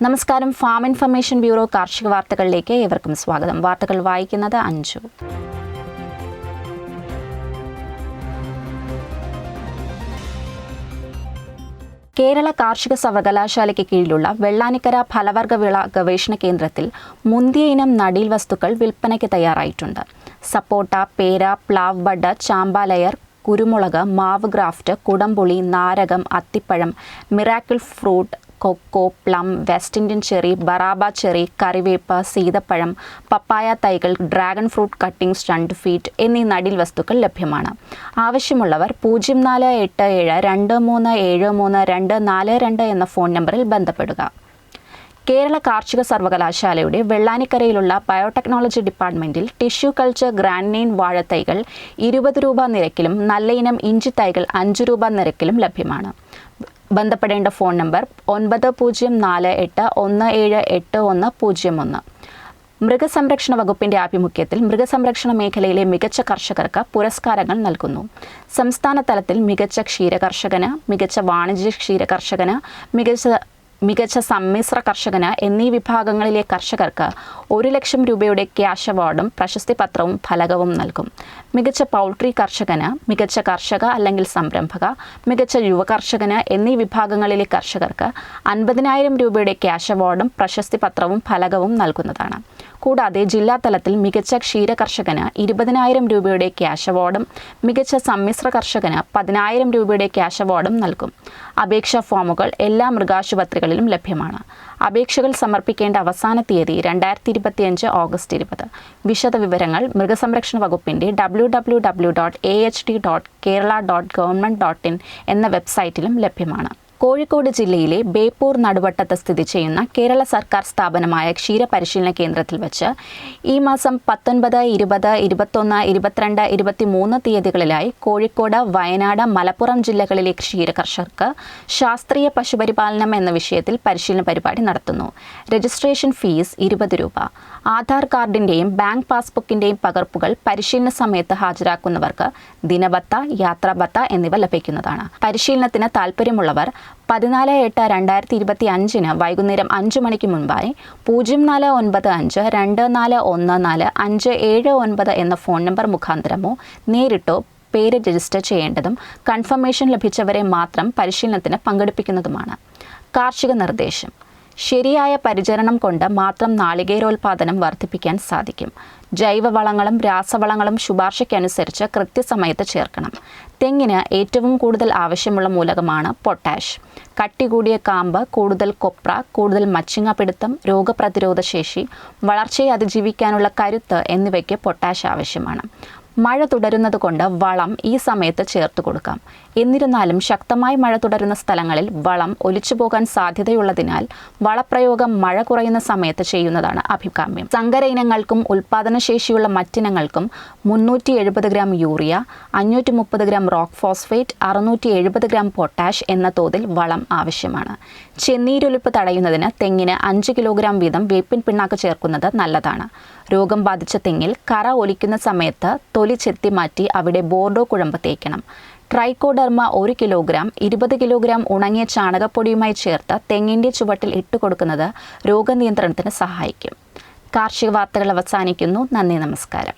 നമസ്കാരം. Farm information bureau കാർഷിക വാർത്തകളിലേക്ക് ഏവർക്കും സ്വാഗതം. വാർത്തകൾ വായിക്കുന്നത് അഞ്ജു. കേരള കാർഷിക സർവകലാശാലയ്ക്ക് കീഴിലുള്ള വെള്ളാനിക്കര ഫലവർഗ വിള ഗവേഷണ കേന്ദ്രത്തിൽ മുന്തിയ ഇനം നടീൽ വസ്തുക്കൾ വിൽപ്പനയ്ക്ക് തയ്യാറായിട്ടുണ്ട്. സപ്പോട്ട, പേര, പ്ലാവ് ബഡ്, ചാമ്പാലയർ, കുരുമുളക്, മാവ് ഗ്രാഫ്റ്റ്, കുടംപുളി, നാരകം, അത്തിപ്പഴം, miracle fruit, cocoa, plum, West Indian cherry, ബറാബ ചെറി, കറിവേപ്പ്, സീതപ്പഴം, പപ്പായ തൈകൾ, ഡ്രാഗൺ ഫ്രൂട്ട് കട്ടിങ്സ് 2 ഫീറ്റ് എന്നീ നടീൽ വസ്തുക്കൾ ലഭ്യമാണ്. ആവശ്യമുള്ളവർ 048723732242 എന്ന ഫോൺ നമ്പറിൽ ബന്ധപ്പെടുക. കേരള കാർഷിക സർവകലാശാലയുടെ വെള്ളാനിക്കരയിലുള്ള ബയോടെക്നോളജി ഡിപ്പാർട്ട്മെൻറ്റിൽ ടിഷ്യൂ കൾച്ചർ ഗ്രാൻഡൈൻ വാഴത്തൈകൾ 20 രൂപ നിരക്കിലും നല്ല ഇനം ഇഞ്ചി തൈകൾ 5 രൂപ നിരക്കിലും ലഭ്യമാണ്. ബന്ധപ്പെടേണ്ട ഫോൺ നമ്പർ 9048178101. മൃഗസംരക്ഷണ വകുപ്പിന്റെ ആഭിമുഖ്യത്തിൽ മൃഗസംരക്ഷണ മേഖലയിലെ മികച്ച കർഷകർക്ക് പുരസ്കാരങ്ങൾ നൽകുന്നു. സംസ്ഥാന തലത്തിൽ മികച്ച ക്ഷീരകർഷകന്, മികച്ച വാണിജ്യ ക്ഷീരകർഷകന്, മികച്ച സമ്മിശ്ര കർഷകന് എന്നീ വിഭാഗങ്ങളിലെ കർഷകർക്ക് 1 ലക്ഷം രൂപയുടെ ക്യാഷ് അവാർഡും പ്രശസ്തി പത്രവും ഫലകവും നൽകും. മികച്ച പൗൾട്രി കർഷകന്, മികച്ച കർഷക അല്ലെങ്കിൽ സംരംഭക, മികച്ച യുവ കർഷകന് എന്നീ വിഭാഗങ്ങളിലെ കർഷകർക്ക് 50,000 രൂപയുടെ ക്യാഷ് അവാർഡും പ്രശസ്തി പത്രവും ഫലകവും നൽകുന്നതാണ്. കൂടാതെ ജില്ലാ തലത്തിൽ മികച്ച ക്ഷീര കർഷകന് 20,000 രൂപയുടെ ക്യാഷ് അവാർഡും മികച്ച സമ്മിശ്ര കർഷകന് 10,000 രൂപയുടെ ക്യാഷ് അവാർഡും നൽകും. അപേക്ഷാ ഫോമുകൾ എല്ലാ മൃഗാശുപത്രികളിലും ലഭ്യമാണ്. അപേക്ഷകൾ സമർപ്പിക്കേണ്ട അവസാന തീയതി 2025 ഓഗസ്റ്റ് 20. വിശദ വിവരങ്ങൾ മൃഗസംരക്ഷണ വകുപ്പിന്റെ www.ahd.kerala.government.in എന്ന വെബ്സൈറ്റിലും ലഭ്യമാണ്. കോഴിക്കോട് ജില്ലയിലെ ബേപ്പൂർ നടുവട്ടത്ത് സ്ഥിതി ചെയ്യുന്ന കേരള സർക്കാർ സ്ഥാപനമായ ക്ഷീരപരിശീലന കേന്ദ്രത്തിൽ വെച്ച് ഈ മാസം 19, 20, 21, 22, 23 തീയതികളിലായി കോഴിക്കോട്, വയനാട്, മലപ്പുറം ജില്ലകളിലെ ക്ഷീരകർഷകർക്ക് ശാസ്ത്രീയ പശുപരിപാലനം എന്ന വിഷയത്തിൽ പരിശീലന പരിപാടി നടത്തുന്നു. രജിസ്ട്രേഷൻ ഫീസ് 20 രൂപ. ആധാർ കാർഡിൻ്റെയും ബാങ്ക് പാസ്ബുക്കിൻ്റെയും പകർപ്പുകൾ പരിശീലന സമയത്ത് ഹാജരാക്കുന്നവർക്ക് ദിനഭത്ത, യാത്രാഭത്ത എന്നിവ ലഭിക്കുന്നതാണ്. പരിശീലനത്തിന് താൽപ്പര്യമുള്ളവർ 14/8/2025 വൈകുന്നേരം 5 മണിക്ക് മുൻപായി 04952414 എന്ന ഫോൺ നമ്പർ മുഖാന്തരമോ നേരിട്ടോ പേര് രജിസ്റ്റർ ചെയ്യേണ്ടതും കൺഫർമേഷൻ ലഭിച്ചവരെ മാത്രം പരിശീലനത്തിന് പങ്കെടുപ്പിക്കുന്നതുമാണ്. കാർഷിക നിർദ്ദേശം: ശരിയായ പരിചരണം കൊണ്ട് മാത്രം നാളികേരോൽപാദനം വർദ്ധിപ്പിക്കാൻ സാധിക്കും. ജൈവവളങ്ങളും രാസവളങ്ങളും ശുപാർശയ്ക്കനുസരിച്ച് കൃത്യസമയത്ത് ചേർക്കണം. തെങ്ങിന് ഏറ്റവും കൂടുതൽ ആവശ്യമുള്ള മൂലകമാണ് പൊട്ടാഷ്. കട്ടി കൂടിയ കാമ്പ്, കൂടുതൽ കൊപ്ര, കൂടുതൽ മച്ചിങ്ങപിടുത്തം, രോഗപ്രതിരോധ ശേഷി, വളർച്ചയെ അതിജീവിക്കാനുള്ള കരുത്ത് എന്നിവയ്ക്ക് പൊട്ടാഷ് ആവശ്യമാണ്. മഴ തുടരുന്നത് കൊണ്ട് വളം ഈ സമയത്ത് ചേർത്ത് കൊടുക്കാം. എന്നിരുന്നാലും ശക്തമായി മഴ തുടരുന്ന സ്ഥലങ്ങളിൽ വളം ഒലിച്ചുപോകാൻ സാധ്യതയുള്ളതിനാൽ വളപ്രയോഗം മഴ കുറയുന്ന സമയത്ത് ചെയ്യുന്നതാണ് അഭികാമ്യം. സങ്കര ഇനങ്ങൾക്കും ഉൽപാദനശേഷിയുള്ള മറ്റിനങ്ങൾക്കും 370 gram urea, 530 gram rock phosphate, 670 gram potash എന്ന തോതിൽ വളം ആവശ്യമാണ്. ചെന്നീരൊലിപ്പ് തടയുന്നതിന് തെങ്ങിന് 5 കിലോഗ്രാം വീതം വേപ്പിൻ പിണ്ണാക്ക് ചേർക്കുന്നത് നല്ലതാണ്. രോഗം ബാധിച്ച തെങ്ങിൽ കറ ഒലിക്കുന്ന സമയത്ത് തൊലി ചെത്തി മാറ്റി അവിടെ ബോർഡോ കുഴമ്പ് തേക്കണം. ട്രൈക്കോഡെർമ 1 കിലോഗ്രാം 20 കിലോഗ്രാം ഉണങ്ങിയ ചാണകപ്പൊടിയുമായി ചേർത്ത് തെങ്ങിൻ്റെ ചുവട്ടിൽ ഇട്ടുകൊടുക്കുന്നത് രോഗനിയന്ത്രണത്തിന് സഹായിക്കും. കാർഷിക വാർത്തകൾ അവസാനിക്കുന്നു. നന്ദി, നമസ്കാരം.